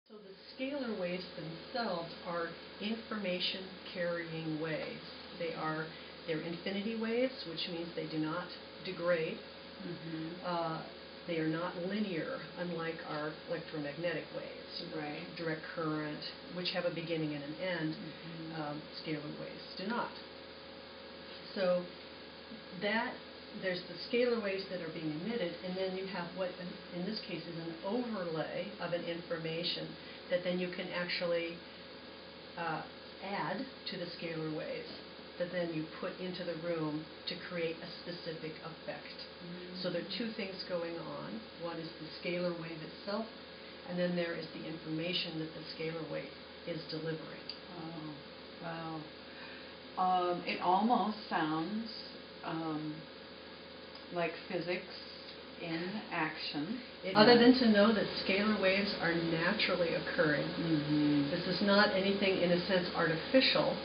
So the scalar waves themselves are information-carrying waves. They're infinity waves, which means they do not degrade. They are not linear, unlike our electromagnetic waves, right. Direct current, which have a beginning and an end. Scalar waves do not. So there's the scalar waves that are being emitted, and then you have what, in this case, is an overlay of an information that then you can actually add to the scalar waves that then you put into the room to create a specific effect. So there are two things going on. One is the scalar wave itself, and then there is the information that the scalar wave is delivering. Oh, wow. It almost sounds like physics in action. Other than to know that scalar waves are naturally occurring. This is not anything, in a sense, artificial,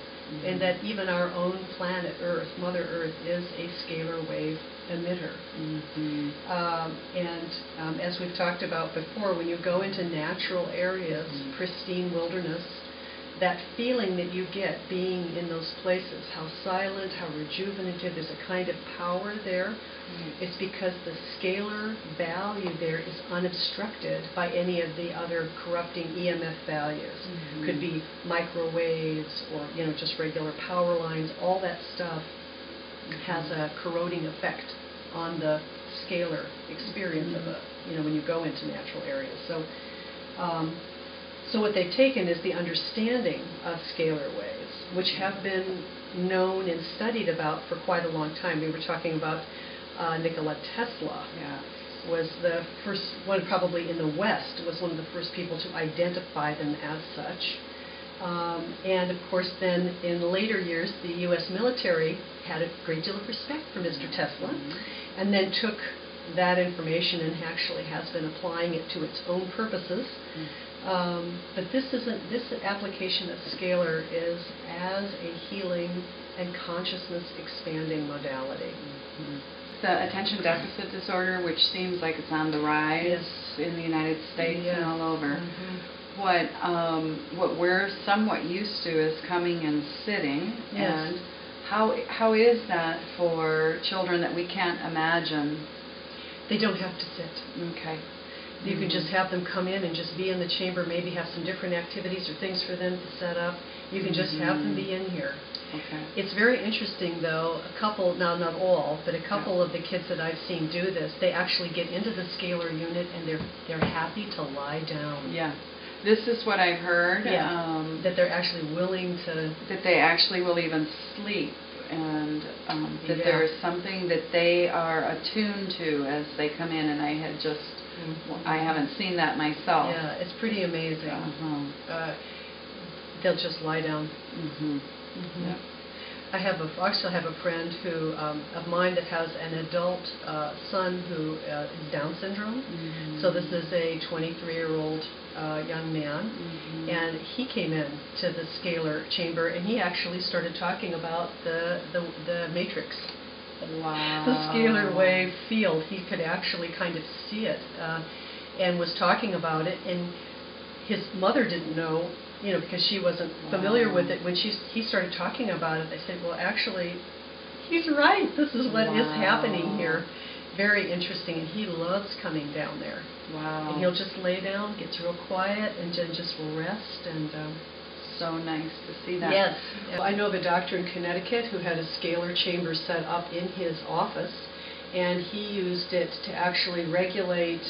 in that even our own planet Earth, Mother Earth, is a scalar wave emitter. And as we've talked about before, when you go into natural areas, pristine wilderness, that feeling that you get being in those places, how silent, how rejuvenative, there's a kind of power there. It's because the scalar value there is unobstructed by any of the other corrupting EMF values. Could be microwaves or just regular power lines. All that stuff has a corroding effect on the scalar experience of when you go into natural areas. So what they've taken is the understanding of scalar waves, which have been known and studied about for quite a long time. We were talking about Nikola Tesla. Was the first one, probably in the West, was one of the first people to identify them as such. And of course then in later years the U.S. military had a great deal of respect for Mr. Tesla, and then took that information and actually has been applying it to its own purposes. But this application of scalar is as a healing and consciousness expanding modality. The attention deficit disorder, which seems like it's on the rise in the United States and all over. What we're somewhat used to is coming and sitting. And how is that for children that we can't imagine? They don't have to sit. Okay. You can just have them come in and just be in the chamber, maybe have some different activities or things for them to set up. You can just have them be in here. Okay. It's very interesting, though, a couple, now not all, but a couple of the kids that I've seen do this, they actually get into the scalar unit and they're happy to lie down. Yeah. This is what I've heard. That they're actually willing to... That they actually will even sleep, and that there's something that they are attuned to as they come in, and I had just... I haven't seen that myself. Yeah, it's pretty amazing. They'll just lie down. I also have a friend of mine that has an adult son who is Down syndrome. So this is a 23-year-old young man, and he came in to the scalar chamber, and he actually started talking about the matrix. Wow. The scalar wave field. He could actually kind of see it, and was talking about it. And his mother didn't know, because she wasn't familiar with it. When he started talking about it, they said, "Well, actually, he's right. This is what is happening here." Very interesting, and he loves coming down there. Wow. And he'll just lay down, gets real quiet, and then just rest and. So nice to see that. Yes. I know of a doctor in Connecticut who had a scalar chamber set up in his office, and he used it to actually regulate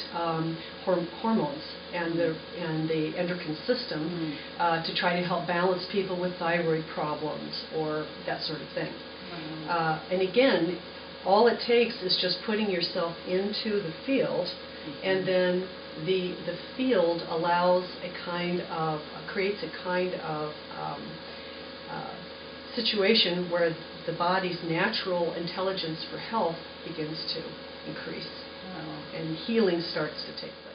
hormones and the endocrine system to try to help balance people with thyroid problems or that sort of thing. And again, all it takes is just putting yourself into the field, and then the field allows creates a kind of situation where the body's natural intelligence for health begins to increase, and healing starts to take place.